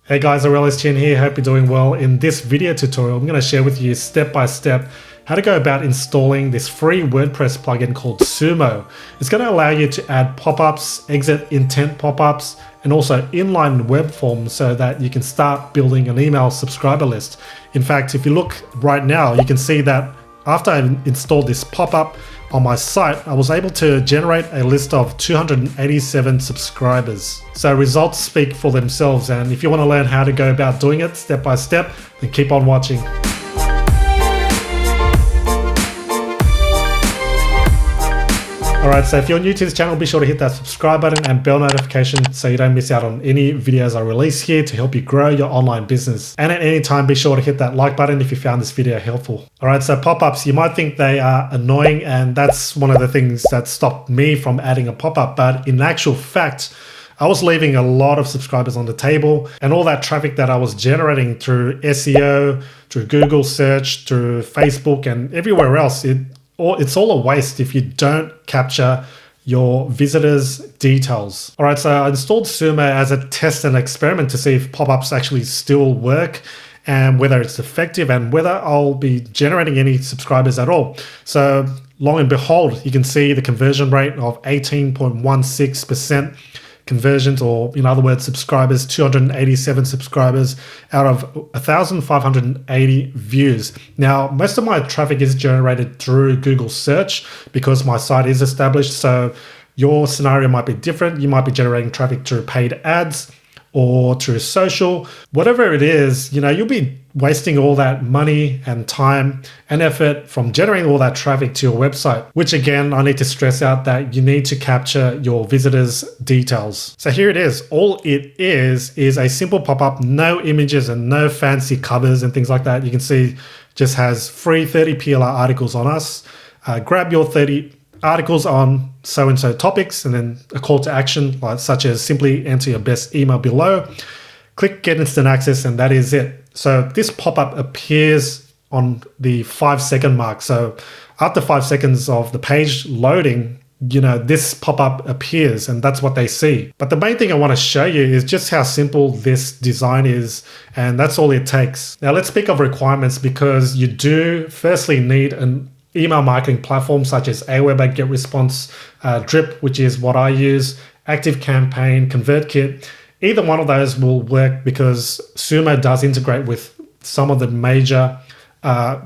Hey guys, Aurelius Chin here, hope you're doing well. In this video tutorial, I'm going to share with you step by step how to go about installing this free WordPress plugin called Sumo. It's going to allow you to add pop-ups, exit intent pop-ups, and also inline web forms so that you can start building an email subscriber list. In fact, if you look right now, you can see that after I installed this pop-up on my site, I was able to generate a list of 287 subscribers. So results speak for themselves, and if you want to learn how to go about doing it step by step, then keep on watching. Alright, so if you're new to this channel, be sure to hit that subscribe button and bell notification so you don't miss out on any videos I release here to help you grow your online business. And at any time, be sure to hit that like button if you found this video helpful. Alright, so pop-ups, you might think they are annoying, and that's one of the things that stopped me from adding a pop-up, but in actual fact, I was leaving a lot of subscribers on the table, and all that traffic that I was generating through SEO, through Google search, through Facebook and everywhere else, it's all a waste if you don't capture your visitors' details. All right, so I installed Sumo as a test and experiment to see if pop-ups actually still work and whether it's effective and whether I'll be generating any subscribers at all. So long and behold, you can see the conversion rate of 18.16% conversions, or in other words, subscribers, 287 subscribers out of 1,580 views. Now, most of my traffic is generated through Google search because my site is established. So your scenario might be different. You might be generating traffic through paid ads or through social, whatever it is, you'll be wasting all that money and time and effort from generating all that traffic to your website, which again, I need to stress out that you need to capture your visitors' details. So here it is. All it is a simple pop-up, no images and no fancy covers and things like that. You can see just has free 30 PLR articles on us. Grab your 30 articles on so-and-so topics, and then a call to action such as simply enter your best email below, click get instant access, and that is it. So this pop-up appears on the 5-second mark. So after 5 seconds of the page loading, this pop-up appears, and that's what they see. But the main thing I want to show you is just how simple this design is, and that's all it takes. Now let's speak of requirements, because you do firstly need an email marketing platform such as Aweber, GetResponse, Drip, which is what I use, ActiveCampaign, ConvertKit. Either one of those will work because Sumo does integrate with some of the major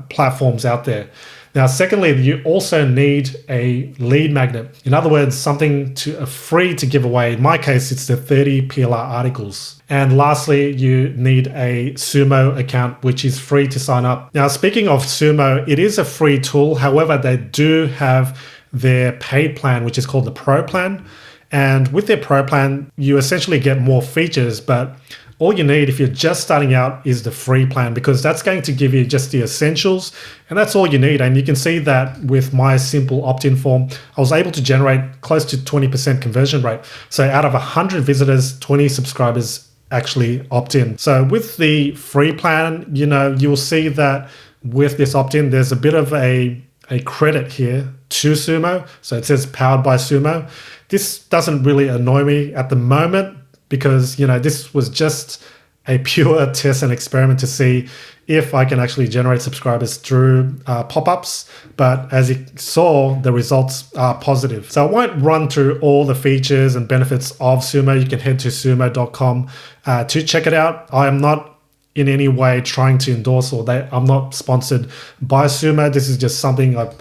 platforms out there. Now, secondly, you also need a lead magnet. In other words, something free to give away. In my case, it's the 30 PLR articles. And lastly, you need a Sumo account, which is free to sign up. Now, speaking of Sumo, it is a free tool. However, they do have their paid plan, which is called the Pro plan. And with their Pro plan, you essentially get more features, but all you need if you're just starting out is the free plan, because that's going to give you just the essentials, and that's all you need. And you can see that with my simple opt-in form, I was able to generate close to 20% conversion rate. So out of 100 visitors, 20 subscribers actually opt in. So with the free plan, you'll see that with this opt-in, there's a bit of a credit here to Sumo. So it says powered by Sumo. This doesn't really annoy me at the moment, because this was just a pure test and experiment to see if I can actually generate subscribers through pop-ups. But as you saw, the results are positive. So I won't run through all the features and benefits of Sumo. You can head to sumo.com to check it out. I am not in any way trying to endorse, I'm not sponsored by Sumo. This is just something I've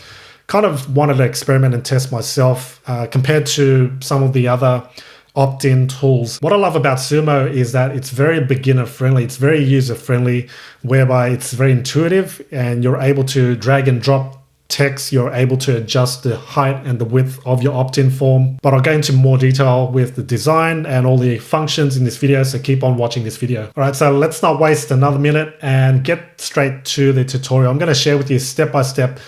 kind of wanted to experiment and test myself compared to some of the other opt-in tools. What I love about Sumo is that it's very beginner friendly. It's very user friendly, whereby it's very intuitive and you're able to drag and drop text. You're able to adjust the height and the width of your opt-in form. But I'll go into more detail with the design and all the functions in this video, so keep on watching this video. All right, so let's not waste another minute and get straight to the tutorial. I'm going to share with you step by step,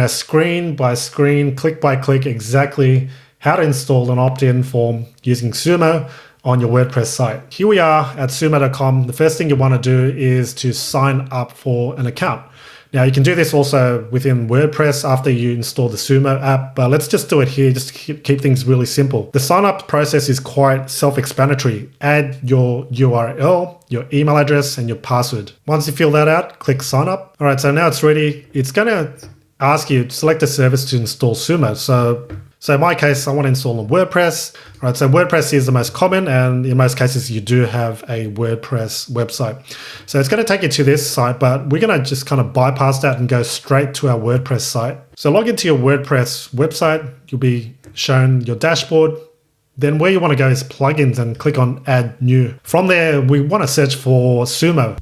screen by screen, click by click, exactly how to install an opt-in form using Sumo on your WordPress site. Here we are at sumo.com. The first thing you want to do is to sign up for an account. Now you can do this also within WordPress after you install the Sumo app, but let's just do it here just to keep things really simple. The sign up process is quite self-explanatory. Add your URL, your email address, and your password. Once you fill that out, click sign up. All right, so now it's ready. It's going to ask you to select a service to install Sumo. So in my case, I want to install on WordPress. All right, so WordPress is the most common, and in most cases, you do have a WordPress website. So it's going to take you to this site, but we're going to just kind of bypass that and go straight to our WordPress site. So log into your WordPress website. You'll be shown your dashboard. Then where you want to go is plugins and click on add new. From there, we want to search for Sumo.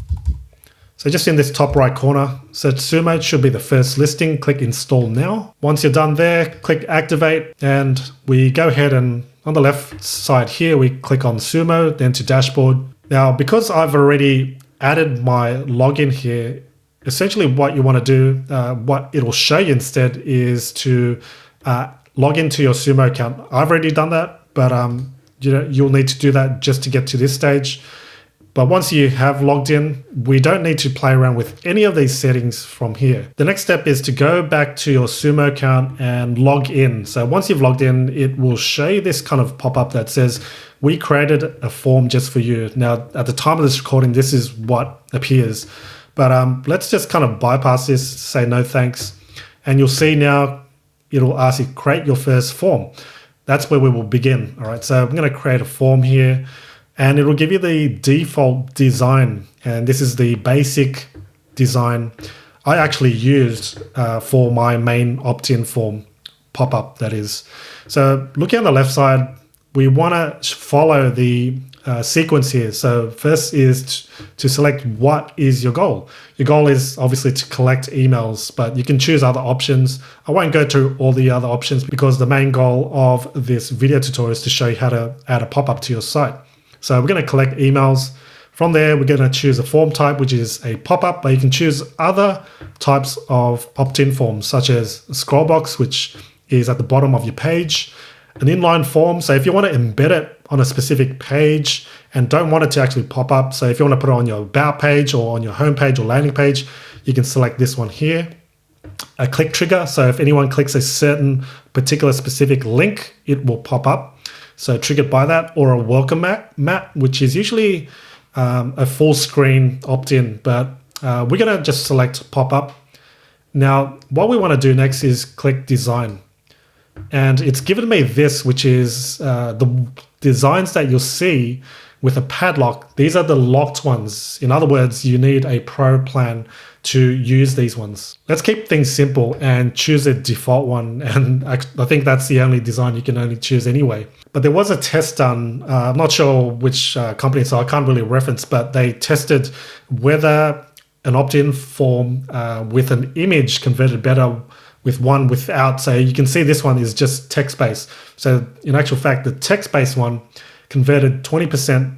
So just in this top right corner, search Sumo, it should be the first listing. Click install now. Once you're done there, click activate, and we go ahead and on the left side here, we click on Sumo, then to dashboard. Now, because I've already added my login here, essentially what you want to do, what it'll show you instead is to log into your Sumo account. I've already done that, but you'll need to do that just to get to this stage. But once you have logged in, we don't need to play around with any of these settings from here. The next step is to go back to your Sumo account and log in. So once you've logged in, it will show you this kind of pop-up that says, we created a form just for you. Now, at the time of this recording, this is what appears. But let's just kind of bypass this, say no thanks. And you'll see now, it'll ask you create your first form. That's where we will begin. All right, so I'm going to create a form here. And it will give you the default design. And this is the basic design I actually used for my main opt-in form, Popup, that is. So looking on the left side, we want to follow the sequence here. So first is to select what is your goal. Your goal is obviously to collect emails, but you can choose other options. I won't go through all the other options because the main goal of this video tutorial is to show you how to add a pop-up to your site. So we're going to collect emails. From there, we're going to choose a form type, which is a pop-up, but you can choose other types of opt-in forms, such as a scroll box, which is at the bottom of your page, an inline form. So if you want to embed it on a specific page and don't want it to actually pop up, so if you want to put it on your about page or on your home page or landing page, you can select this one here. A click trigger. So if anyone clicks a certain particular specific link, it will pop up. So triggered by that, or a welcome mat, which is usually a full screen opt-in, but we're going to just select pop-up. Now, what we want to do next is click design. And it's given me this, which is the designs that you'll see with a padlock. These are the locked ones. In other words, you need a pro plan to use these ones. Let's keep things simple and choose a default one. And I think that's the only design you can only choose anyway. But there was a test done, I'm not sure which company, so I can't really reference, but they tested whether an opt-in form with an image converted better with one without. So you can see this one is just text-based. So in actual fact, the text-based one converted 20%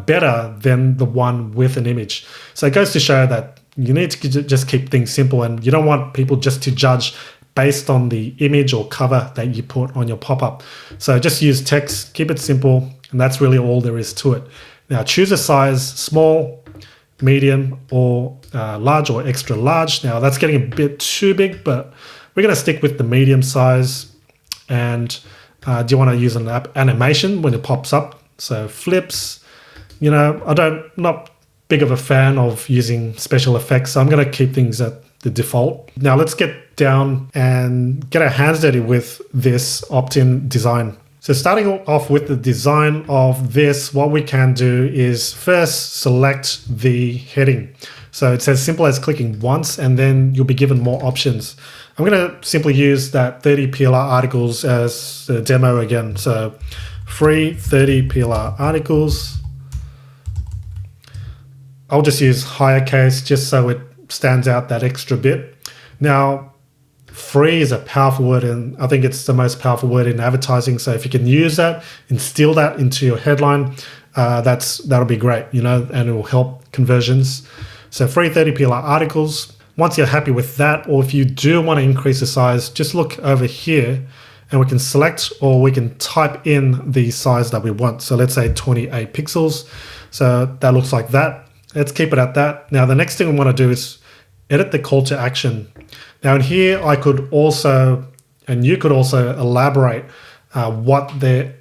better than the one with an image. So it goes to show that you need to just keep things simple, and you don't want people just to judge based on the image or cover that you put on your pop-up. So just use text, keep it simple, and that's really all there is to it. Now choose a size, small, medium, or large or extra large. Now that's getting a bit too big, but we're going to stick with the medium size. And do you want to use an animation when it pops up? So flips, not big of a fan of using special effects, so I'm going to keep things at the default. Now let's get down and get our hands dirty with this opt-in design. So starting off with the design of this, what we can do is first select the heading. So it's as simple as clicking once, and then you'll be given more options. I'm going to simply use that 30 PLR articles as the demo again. So free 30 PLR articles. I'll just use higher case just so it stands out that extra bit. Now, free is a powerful word, and I think it's the most powerful word in advertising. So if you can use that, instill that into your headline, that'll be great, and it will help conversions. So free 30 PLR articles. Once you're happy with that, or if you do want to increase the size, just look over here and we can select, or we can type in the size that we want. So let's say 28 pixels. So that looks like that. Let's keep it at that. Now, the next thing we want to do is edit the call to action. Now in here, I could also, and you could also elaborate what they're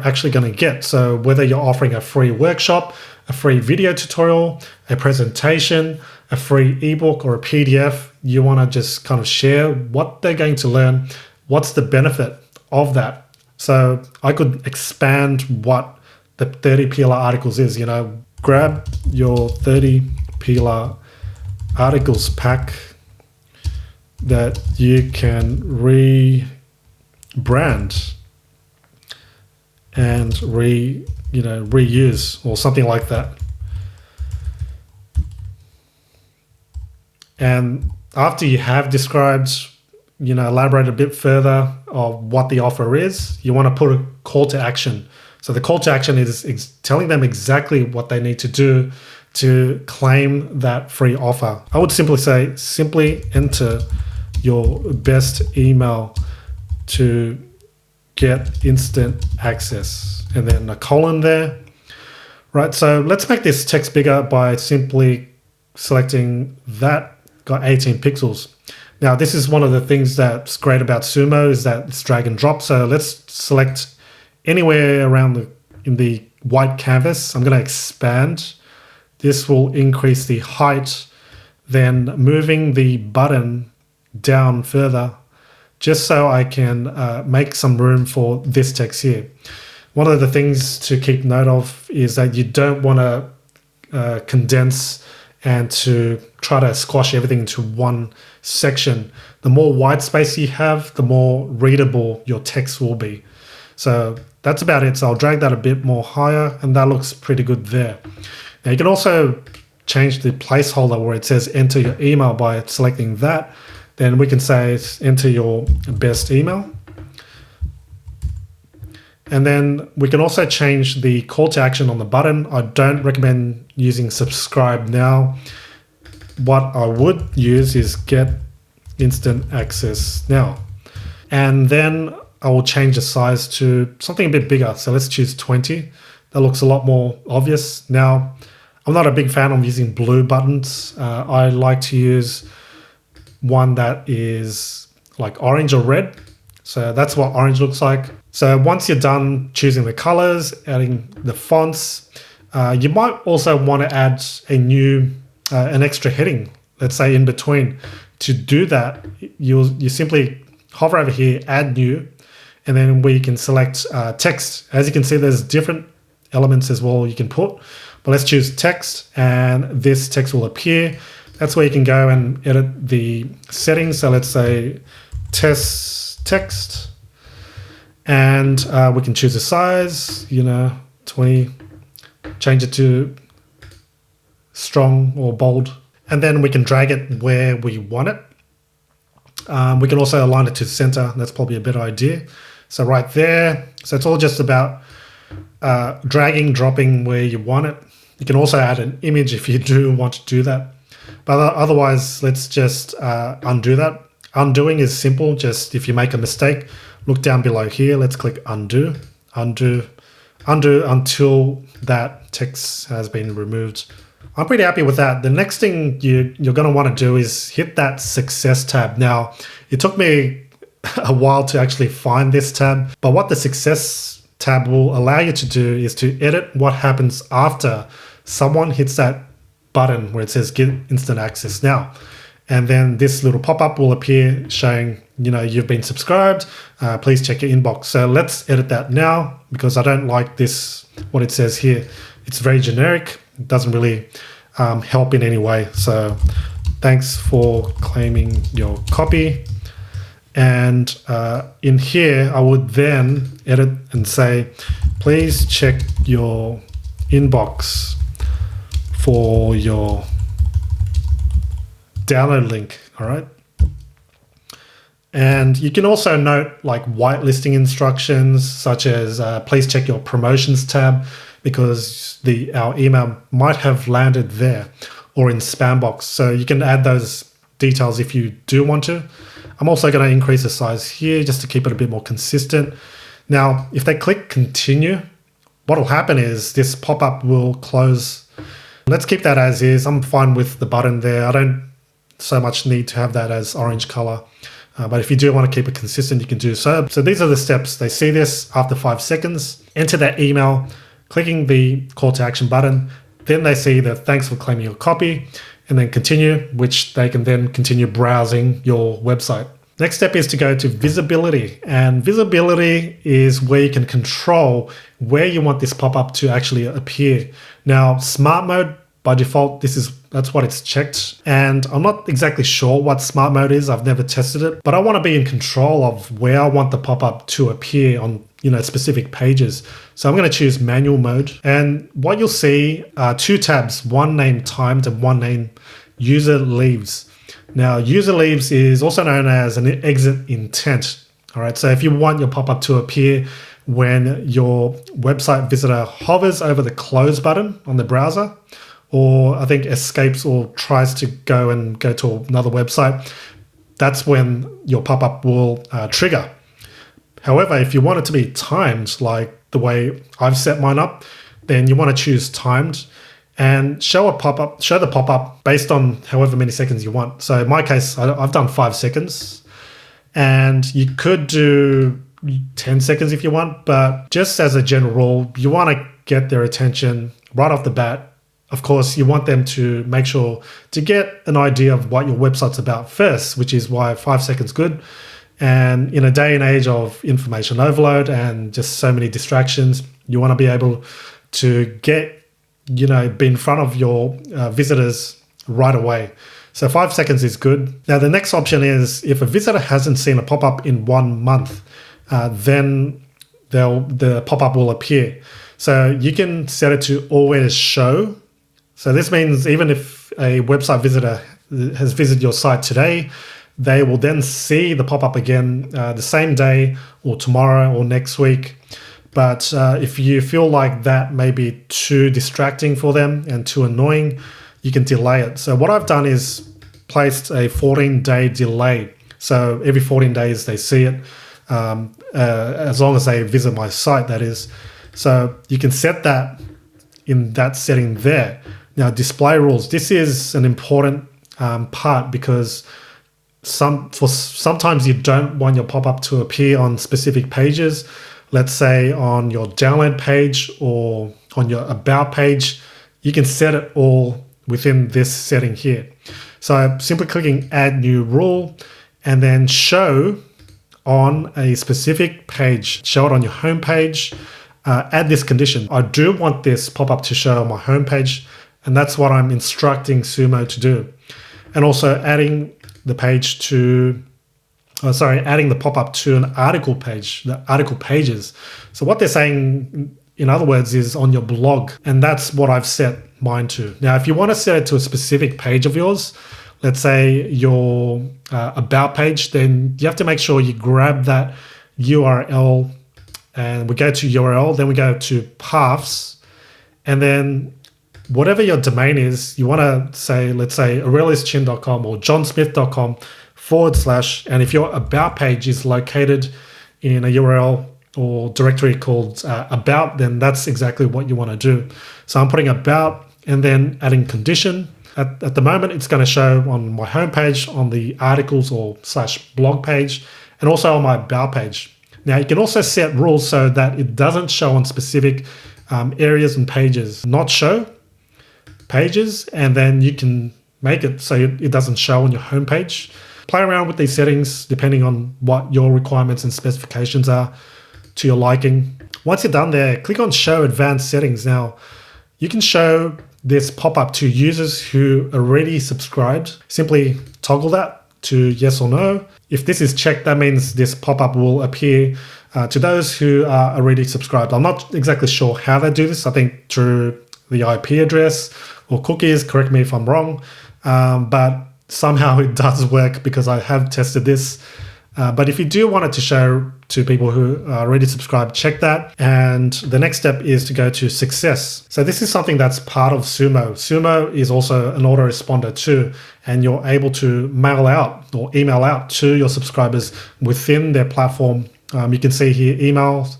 actually going to get. So whether you're offering a free workshop, a free video tutorial, a presentation, a free ebook, or a PDF, you want to just kind of share what they're going to learn, what's the benefit of that. So I could expand what the 30 PLR articles is, you know, grab your 30 PLR articles pack that you can rebrand and reuse or something like that. And after you have described, elaborate a bit further of what the offer is, you want to put a call to action. So the call to action is telling them exactly what they need to do to claim that free offer. I would simply say, simply enter your best email to get instant access, and then a colon there. Right, so let's make this text bigger by simply selecting that, got 18 pixels. Now this is one of the things that's great about Sumo is that it's drag and drop. So let's select anywhere around in the white canvas. I'm going to expand. This will increase the height, then moving the button down further just so I can make some room for this text here. One of the things to keep note of is that you don't want to condense and to try to squash everything into one section. The more white space you have, the more readable your text will be. So that's about it. So I'll drag that a bit more higher, and that looks pretty good there. Now you can also change the placeholder where it says enter your email by selecting that. Then we can say enter your best email. And then we can also change the call to action on the button. I don't recommend using subscribe now. What I would use is get instant access now. And then I will change the size to something a bit bigger. So let's choose 20. That looks a lot more obvious. Now, I'm not a big fan of using blue buttons. I like to use one that is like orange or red. So that's what orange looks like. So once you're done choosing the colors, adding the fonts, you might also want to add an extra heading, let's say in between. To do that, you simply hover over here, add new, and then we can select text. As you can see, there's different elements as well you can put, but let's choose text, and this text will appear. That's where you can go and edit the settings. So let's say test text, and we can choose a size, 20, change it to strong or bold, and then we can drag it where we want it. We can also align it to the center. That's probably a better idea. So right there. So it's all just about dragging, dropping where you want it. You can also add an image if you do want to do that. But otherwise, let's just undo that. Undoing is simple. Just if you make a mistake, look down below here. Let's click undo, undo, undo until that text has been removed. I'm pretty happy with that. The next thing you're going to want to do is hit that success tab. Now, it took me a while to actually find this tab, but what the success tab will allow you to do is to edit what happens after someone hits that button where it says get instant access now. And then this little pop-up will appear showing, you've been subscribed. Please check your inbox. So let's edit that now because I don't like this, what it says here. It's very generic. It doesn't really help in any way. So thanks for claiming your copy. And in here, I would then edit and say, please check your inbox for your download link. All right. And you can also note like whitelisting instructions, such as please check your promotions tab, because our email might have landed there or in spam box. So you can add those details if you do want to. I'm also going to increase the size here just to keep it a bit more consistent. Now, if they click continue, what will happen is this pop-up will close. Let's keep that as is. I'm fine with the button there. I don't so much need to have that as orange color. But if you do want to keep it consistent, you can do so. So these are the steps. They see this after 5 seconds, enter their email, clicking the call to action button. Then they see the thanks for claiming your copy, and then continue, which they can then continue browsing your website. Next step is to go to visibility, and visibility is where you can control where you want this pop-up to actually appear. Now, smart mode, by default, that's what it's checked. And I'm not exactly sure what smart mode is. I've never tested it, but I want to be in control of where I want the pop-up to appear on, specific pages. So I'm going to choose manual mode. And what you'll see are 2 tabs, one named timed and one named user leaves. Now, user leaves is also known as an exit intent. All right. So if you want your pop-up to appear when your website visitor hovers over the close button on the browser, or I think escapes or tries to go to another website, that's when your pop-up will trigger. However, if you want it to be timed, like the way I've set mine up, then you want to choose timed and show the pop-up based on however many seconds you want. So in my case, I've done 5 seconds, and you could do 10 seconds if you want, but just as a general rule, you want to get their attention right off the bat. Of course, you want them to make sure to get an idea of what your website's about first, which is why 5 seconds good. And in a day and age of information overload and just so many distractions, you want to be able to get, be in front of your visitors right away. So 5 seconds is good. Now, the next option is if a visitor hasn't seen a pop-up in 1 month, then the pop-up will appear. So you can set it to always show. So this means even if a website visitor has visited your site today, they will then see the pop-up again the same day or tomorrow or next week. But if you feel like that may be too distracting for them and too annoying, you can delay it. So what I've done is placed a 14-day delay. So every 14 days they see it, as long as they visit my site, that is. So you can set that in that setting there. Now, display rules. This is an important part because sometimes you don't want your pop-up to appear on specific pages. Let's say on your download page or on your about page, you can set it all within this setting here. So simply clicking add new rule and then show on a specific page, show it on your home page, add this condition. I do want this pop-up to show on my home page, and that's what I'm instructing Sumo to do. And also adding the pop-up to an article page, the article pages. So what they're saying, in other words, is on your blog, and that's what I've set mine to. Now, if you want to set it to a specific page of yours, let's say your about page, then you have to make sure you grab that URL, and we go to URL, then we go to paths, and then whatever your domain is, you want to say, let's say aureliuschin.com or johnsmith.com / and if your about page is located in a URL or directory called about, then that's exactly what you want to do. So I'm putting about and then adding condition. At the moment, it's going to show on my homepage, on the articles or / blog page, and also on my about page. Now, you can also set rules so that it doesn't show on specific areas and pages, not show pages, and then you can make it so it doesn't show on your homepage. Play around with these settings depending on what your requirements and specifications are to your liking. Once you're done there, click on Show Advanced Settings. Now, you can show this pop-up to users who already subscribed. Simply toggle that to yes or no. If this is checked, that means this pop-up will appear to those who are already subscribed. I'm not exactly sure how they do this. I think through the IP address or cookies, correct me if I'm wrong, but somehow it does work because I have tested this. But if you do want it to show to people who are already subscribed, check that. And the next step is to go to success. So this is something that's part of Sumo. Sumo is also an autoresponder too, and you're able to mail out or email out to your subscribers within their platform. You can see here emails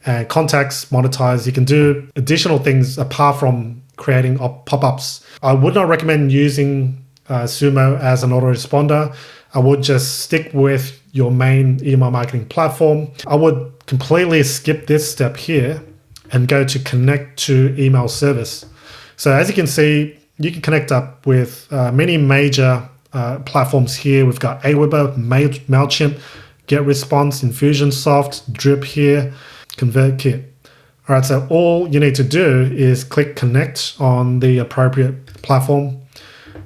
and contacts, monetize. You can do additional things apart from creating pop-ups. I would not recommend using Sumo as an autoresponder, I would just stick with your main email marketing platform. I would completely skip this step here and go to connect to email service. So as you can see, you can connect up with many major platforms here. We've got Aweber, MailChimp, GetResponse, Infusionsoft, Drip here, ConvertKit. All right, so all you need to do is click connect on the appropriate platform.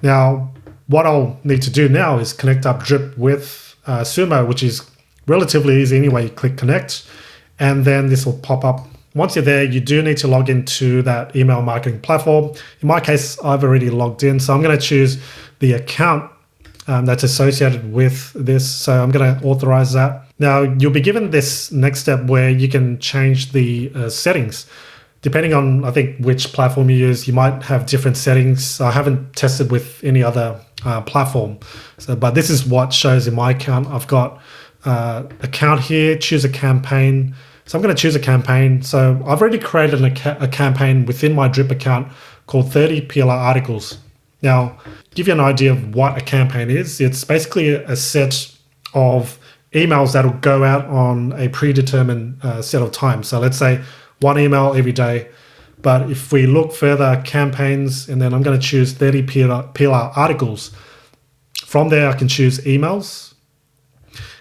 Now, what I'll need to do now is connect up Drip with Sumo, which is relatively easy anyway. You click connect, and then this will pop up. Once you're there, you do need to log into that email marketing platform. In my case, I've already logged in, so I'm going to choose the account that's associated with this. So I'm going to authorize that. Now, you'll be given this next step where you can change the settings. Depending on, I think, which platform you use, you might have different settings. I haven't tested with any other platform. But this is what shows in my account. I've got account here, choose a campaign. So I'm going to choose a campaign. So I've already created a campaign within my Drip account called 30 PLR articles. Now, give you an idea of what a campaign is. It's basically a set of emails that will go out on a predetermined set of time. So let's say one email every day. But if we look further, campaigns, and then I'm going to choose 30 PLR articles. From there, I can choose emails.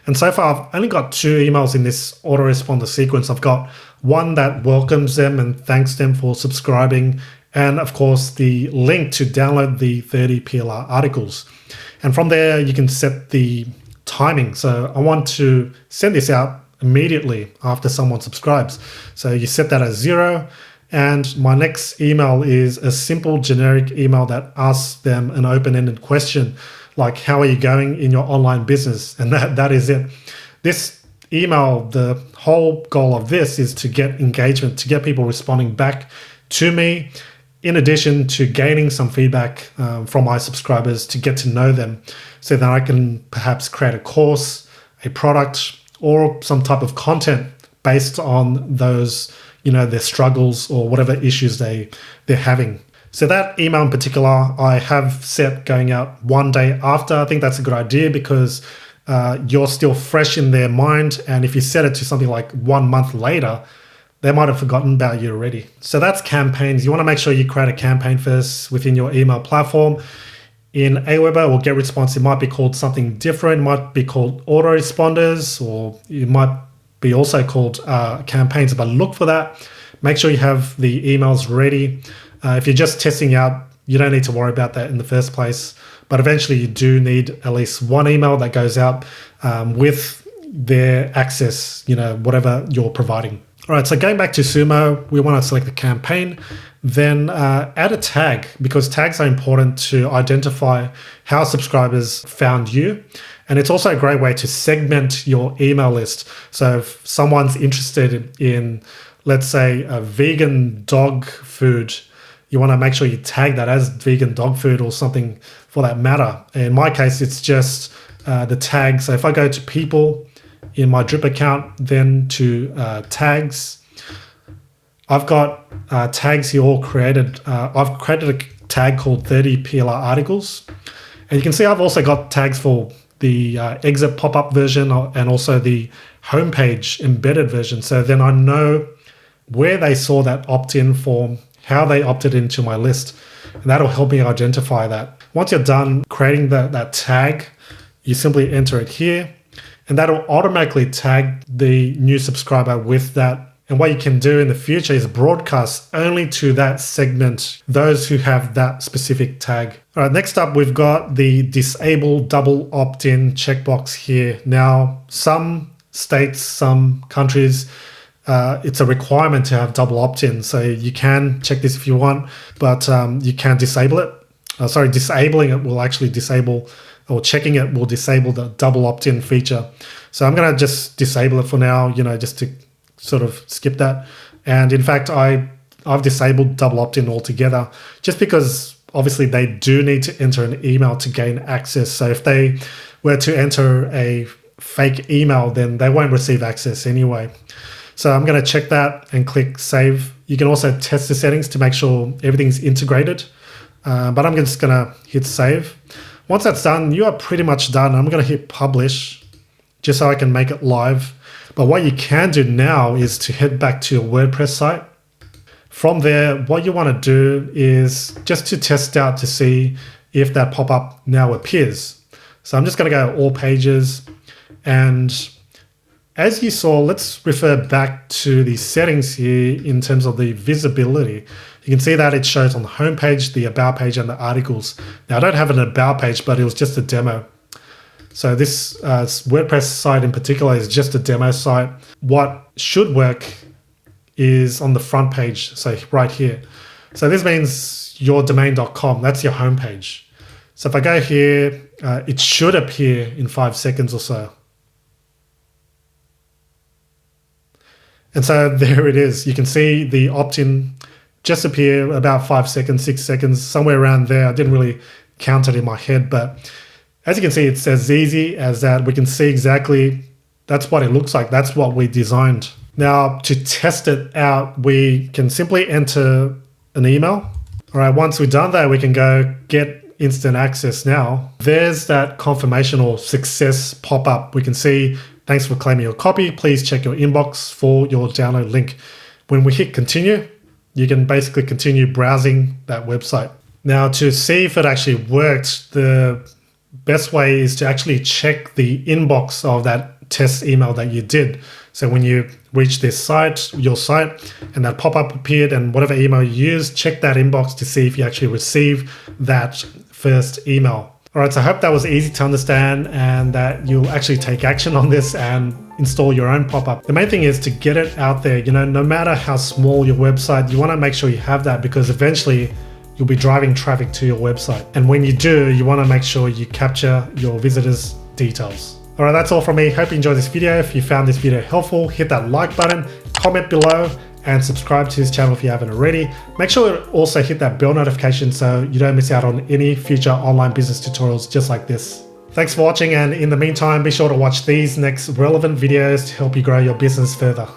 And so far, I've only got 2 emails in this autoresponder sequence. I've got one that welcomes them and thanks them for subscribing, and of course, the link to download the 30 PLR articles. And from there, you can set the timing. So I want to send this out immediately after someone subscribes. So you set that as 0. And my next email is a simple generic email that asks them an open-ended question, like, how are you going in your online business? And that is it. This email, the whole goal of this is to get engagement, to get people responding back to me, in addition to gaining some feedback from my subscribers to get to know them, so that I can perhaps create a course, a product, or some type of content based on those, their struggles or whatever issues they're having. So that email in particular, I have set going out one day after. I think that's a good idea because you're still fresh in their mind. And if you set it to something like 1 month later, they might have forgotten about you already. So that's campaigns. You want to make sure you create a campaign first within your email platform. In Aweber or GetResponse, it might be called something different. It might be called autoresponders, or it might be also called campaigns. But look for that. Make sure you have the emails ready. If you're just testing out, you don't need to worry about that in the first place. But eventually you do need at least one email that goes out with their access, whatever you're providing. All right, so going back to Sumo, we want to select the campaign, then add a tag, because tags are important to identify how subscribers found you. And it's also a great way to segment your email list. So if someone's interested in, let's say, a vegan dog food, you want to make sure you tag that as vegan dog food or something for that matter. In my case, it's just the tag. So if I go to people in my Drip account, then to tags, I've got tags here all created. I've created a tag called 30 PLR articles. And you can see I've also got tags for the exit pop-up version and also the homepage embedded version. So then I know where they saw that opt-in form, how they opted into my list, and that'll help me identify that. Once you're done creating that tag, you simply enter it here, and that'll automatically tag the new subscriber with that. And what you can do in the future is broadcast only to that segment, those who have that specific tag. All right, next up, we've got the disable double opt-in checkbox here. Now, some states, some countries, it's a requirement to have double opt-in. So you can check this if you want, but you can disable it. Disabling it will actually disable, or checking it will disable the double opt-in feature. So I'm going to just disable it for now, just to sort of skip that. And in fact, I've disabled double opt-in altogether, just because obviously they do need to enter an email to gain access. So if they were to enter a fake email, then they won't receive access anyway. So I'm going to check that and click save. You can also test the settings to make sure everything's integrated. but I'm just gonna hit save. Once that's done, you are pretty much done. I'm gonna hit publish just so I can make it live. But what you can do now is to head back to your WordPress site. From there, what you want to do is just to test out to see if that pop-up now appears. So I'm just going to go all pages, and as you saw, let's refer back to the settings here in terms of the visibility. You can see that it shows on the home page, the about page, and the articles. Now I don't have an about page, but it was just a demo. So this WordPress site in particular is just a demo site. What should work is on the front page, so right here. So this means yourdomain.com, that's your home page. So if I go here, it should appear in 5 seconds or so. And so there it is. You can see the opt-in just appear about 5 seconds, 6 seconds, somewhere around there. I didn't really count it in my head, but as you can see, it's as easy as that. We can see exactly, that's what it looks like. That's what we designed. Now, to test it out, we can simply enter an email. All right, once we've done that, we can go get instant access now. There's that confirmation or success pop-up. We can see, thanks for claiming your copy. Please check your inbox for your download link. When we hit continue, you can basically continue browsing that website. Now, to see if it actually worked, the best way is to actually check the inbox of that test email that you did. So when you reach this site, your site, and that pop-up appeared and whatever email you used, check that inbox to see if you actually receive that first email. All right, so I hope that was easy to understand and that you'll actually take action on this and install your own pop-up. The main thing is to get it out there. You know, no matter how small your website, you want to make sure you have that, because eventually you'll be driving traffic to your website. And when you do, you want to make sure you capture your visitors' details. All right, that's all from me. Hope you enjoyed this video. If you found this video helpful, hit that like button, comment below, and subscribe to this channel if you haven't already. Make sure to also hit that bell notification so you don't miss out on any future online business tutorials just like this. Thanks for watching, and in the meantime, be sure to watch these next relevant videos to help you grow your business further.